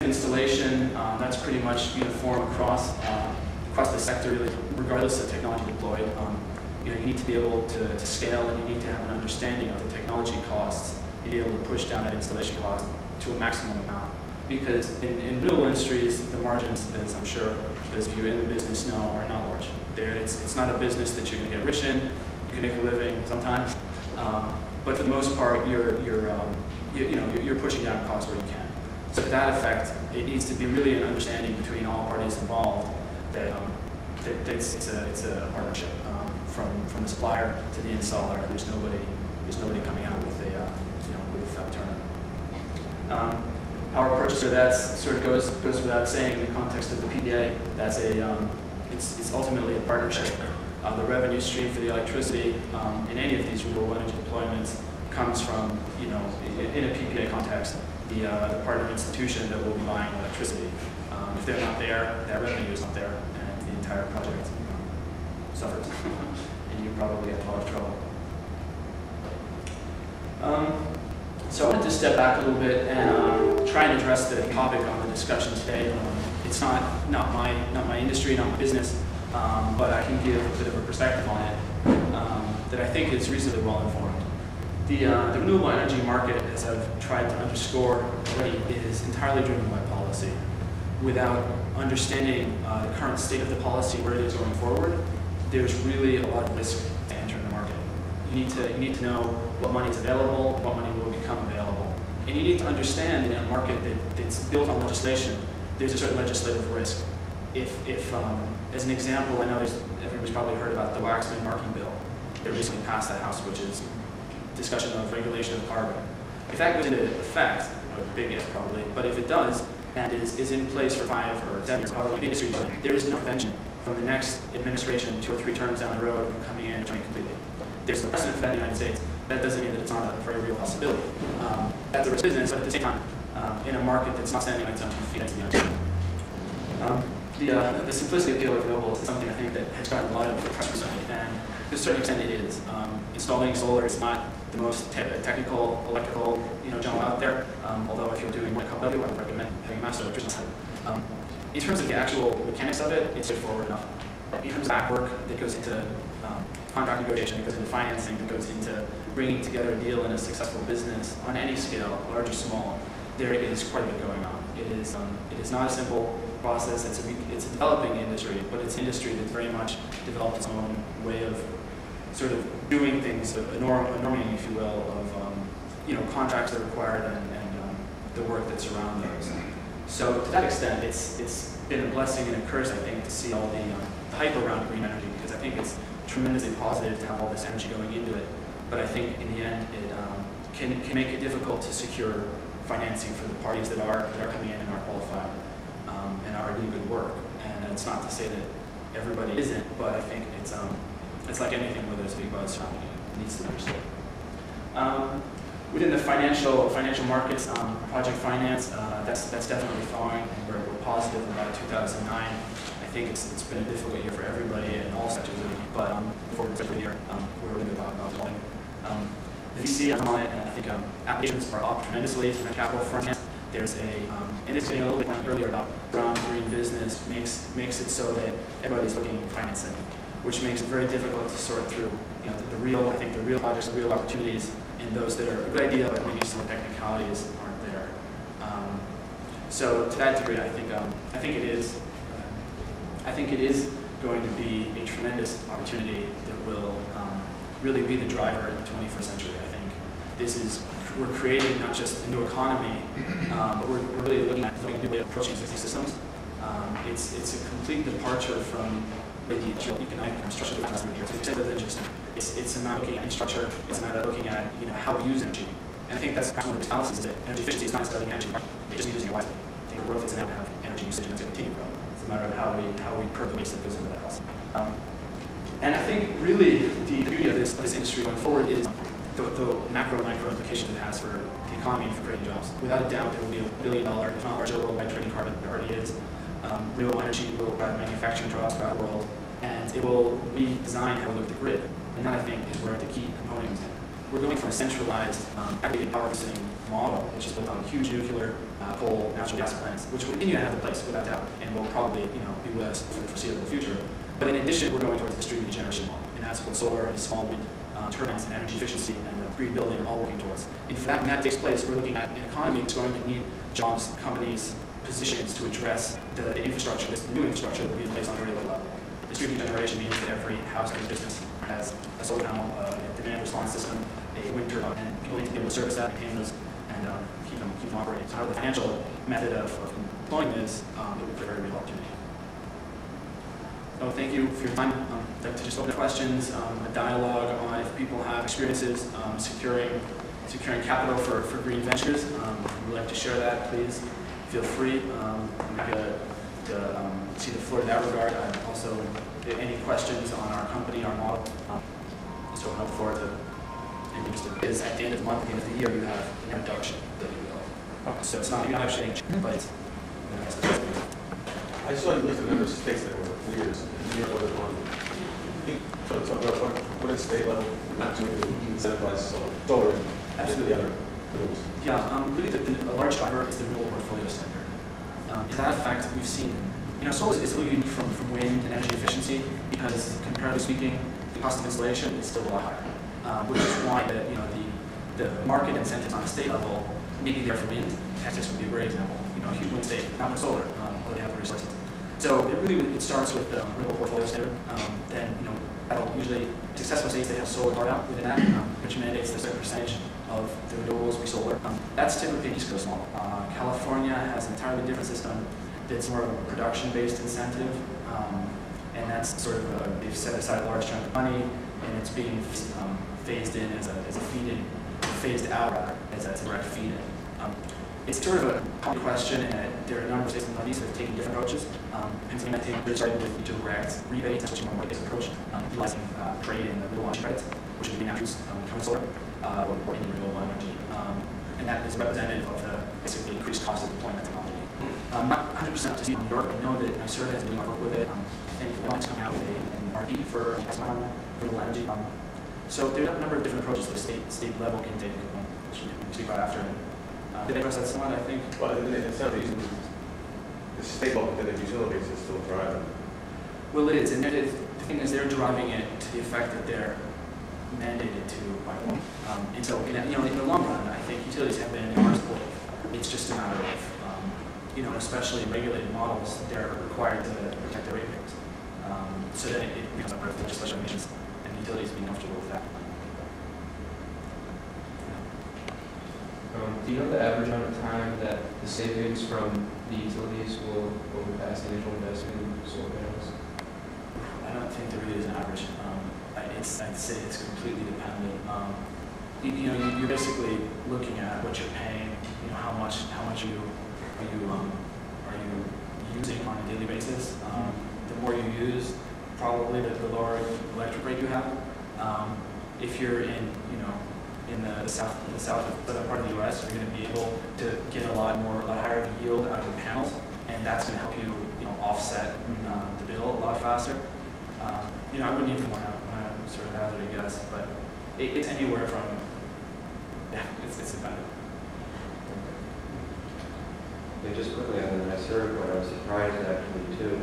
installation, that's pretty much uniform across the sector, really, regardless of technology deployed. You need to be able to scale, and you need to have an understanding of the technology costs. You need to be able to push down that installation cost to a maximum amount. Because in renewable industries, the margins, as I'm sure those of you in the business know, are not large. It's not a business that you're going to get rich in. You can make a living sometimes, but for the most part, you're pushing down costs where you can. So to that effect, it needs to be really an understanding between all parties involved that it's a partnership from the supplier to the installer. There's nobody coming out with a return. Power purchaser, that sort of goes without saying in the context of the PPA. That's it's ultimately a partnership. The revenue stream for the electricity in any of these renewable energy deployments comes from, in a PPA context, the partner institution that will be buying electricity. If they're not there, that revenue is not there, and the entire project suffers, and you probably get in a lot of trouble. So I wanted to step back a little bit and try and address the topic on the discussion today. It's not my industry, not my business, but I can give a bit of a perspective on it that I think is reasonably well informed. The renewable energy market, as I've tried to underscore already, is entirely driven by policy. Without understanding the current state of the policy, where it is going forward, there's really a lot of risk to entering the market. You need to know what money is available, what money will become available. And you need to understand in a market that's built on legislation, there's a certain legislative risk. If as an example, I know everybody's probably heard about the Waxman marking bill that recently passed the House, which is discussion of regulation of carbon. If that goes into effect, a big if probably, but if it does, and is in place for 5 or 7 years, probably the industry, there is no prevention from the next administration 2 or 3 terms down the road from coming in and trying completely. There's a precedent for that in the United States. That doesn't mean that it's not a very real possibility. That's a risk business, but at the same time, in a market that's not standing on its own 2 feet, that's the answer. The simplicity of dealer renewables is something I think that has gotten a lot of press recently, and to a certain extent it is. Installing solar is not the most technical electrical jump out there, although if you're doing a couple of you, I would recommend having a master electrician. In terms of the actual mechanics of it, it's straightforward enough. In terms of back work that goes into contract negotiation, that goes into financing, that goes into bringing together a deal in a successful business on any scale, large or small, there is quite a bit going on. It is not a simple process. It's a developing industry, but it's an industry that's very much developed its own way of sort of doing things, a norming, if you will, of contracts that are required and the work that surround those. So to that extent, it's been a blessing and a curse, I think, to see all the hype around green energy, because I think it's tremendously positive to have all this energy going into it. But I think in the end, it can make it difficult to secure financing for the parties that are coming in and are qualified and are doing good work. And it's not to say that everybody isn't, but I think it's like anything where there's a big buzz surrounding it. It needs to be understood. Within the financial markets, project finance, that's definitely thawing, and we're positive about 2009. I think it's been a difficult year for everybody in all sectors, but before we start the year, we're really good about deploying. The VC on it, and I think applications are up tremendously from the capital front. There's and it's getting a little bit earlier about brown green business makes it so that everybody's looking at financing, which makes it very difficult to sort through the real projects, the real opportunities, and those that are a good idea, but maybe some technicalities aren't there. So to that degree, I think it is going to be a tremendous opportunity that will really be the driver in the 21st century. I think we're creating not just a new economy, but we're really looking at a new way of approaching existing systems. It's a complete departure from the economic structure of the customer here. It's a matter of looking at infrastructure. It's a matter of looking at how we use energy. And I think that's one of the fallacies, is that energy efficiency is not necessarily energy. It's just using it wisely. I think growth is now to have energy usage, and it's going to continue to grow. It's a matter of how we curb the waste that goes into that process. And I think really the beauty of this industry going forward is the macro and micro implications it has for the economy and for creating jobs. Without a doubt, there will be $1 billion, if not larger, worldwide trading carbon. There already is. Renewable energy will drive manufacturing jobs throughout the world, and it will redesign how we look at the grid. And that, I think, is where the key component is. We're going from a centralized aggregated power system model, which is built on huge nuclear, coal, natural gas plants, which will continue to have a place without doubt, and will probably be with us for the foreseeable future. But in addition, we're going towards the distributed generation model, and that's what solar and small wind turbines and energy efficiency and green building are all working towards. And for that, when that takes place, we're looking at an economy that's going to need jobs, companies, positions to address the infrastructure, this new infrastructure that will be in place on a very low level. Distributed generation means that every house and business has a solar panel, a demand response system, a wind turbine, and people need to be able to service that, maintain those, and keep them operating. So how the financial method of deploying this, it would be a very real opportunity. So thank you for your time. I'd like to just open up questions, a dialogue on if people have experiences securing capital for green ventures. If you would like to share that, please feel free. I'm happy to see the floor in that regard. Also, any questions on our company, our model, just open up the floor to anything interested. Because at the end of the month, at the end of the year, you have an introduction that you will. Okay. So it's not, you don't have to change, but it's, I saw you listed a number of states that were leaders, and New York was one. So talk about what at state level, not to incentivize solar, absolutely other rules. Yeah, really a large driver is the renewable portfolio standard. In that fact, we've seen, solar is a little unique from wind and energy efficiency because, comparatively speaking, the cost of installation is still a lot higher, which is why the market incentives on a state level may be there for wind. Texas would be a great example. A huge wind state, not with solar, where they have the resources. So it starts with the renewable portfolio standard. Then that'll usually successful states that have solar card out within that, which mandates a certain percentage of the renewables be solar. That's typically an East Coast model. California has an entirely different system that's more of a production-based incentive, and that's sort of they've set aside a large chunk of money, and it's being phased in as a feed-in, phased out rather as a direct feed-in. It's sort of a common question, and there are a number of states in the Northeast that have taken different approaches. Pennsylvania, I think, started with direct rebates, that's a more market-based approach, utilizing trade in the renewable energy credits, which is being used coming solar, or in renewable energy. And that is representative of the basically increased cost of deployment technology. Not 100% up to speed in New York, but I know that NYSERDA has been doing work with it. I think Illinois is coming out with an RP for renewable energy. So there are a number of different approaches to the state level intake, which we can speak about after. Did I address that somewhat, I think? Well, it sounds like the state level that the utility base is still driving. Well, it is, and the thing is, they're driving it to the effect that they're mandated to by law. And so, in the long run, I think utilities have been in our support. It's just a matter of, especially in regulated models, they're required to protect their ratepayers. So that it becomes a part of the legislation and utilities being comfortable with that. Do you know the average amount of time that the savings from the utilities will overpass the initial investment in solar panels? I don't think there really is an average. I'd say it's completely dependent. You're basically looking at what you're paying. How much are you using on a daily basis. The more you use, probably the lower electric rate you have. If you're in the southern part of the U.S., you're going to be able to get a lot higher yield out of the panels, and that's going to help you, offset the bill a lot faster. I wouldn't even want to sort of hazard a guess, but it's anywhere from, it's about it. Yeah, just quickly on the NYSERDA point, I was surprised actually too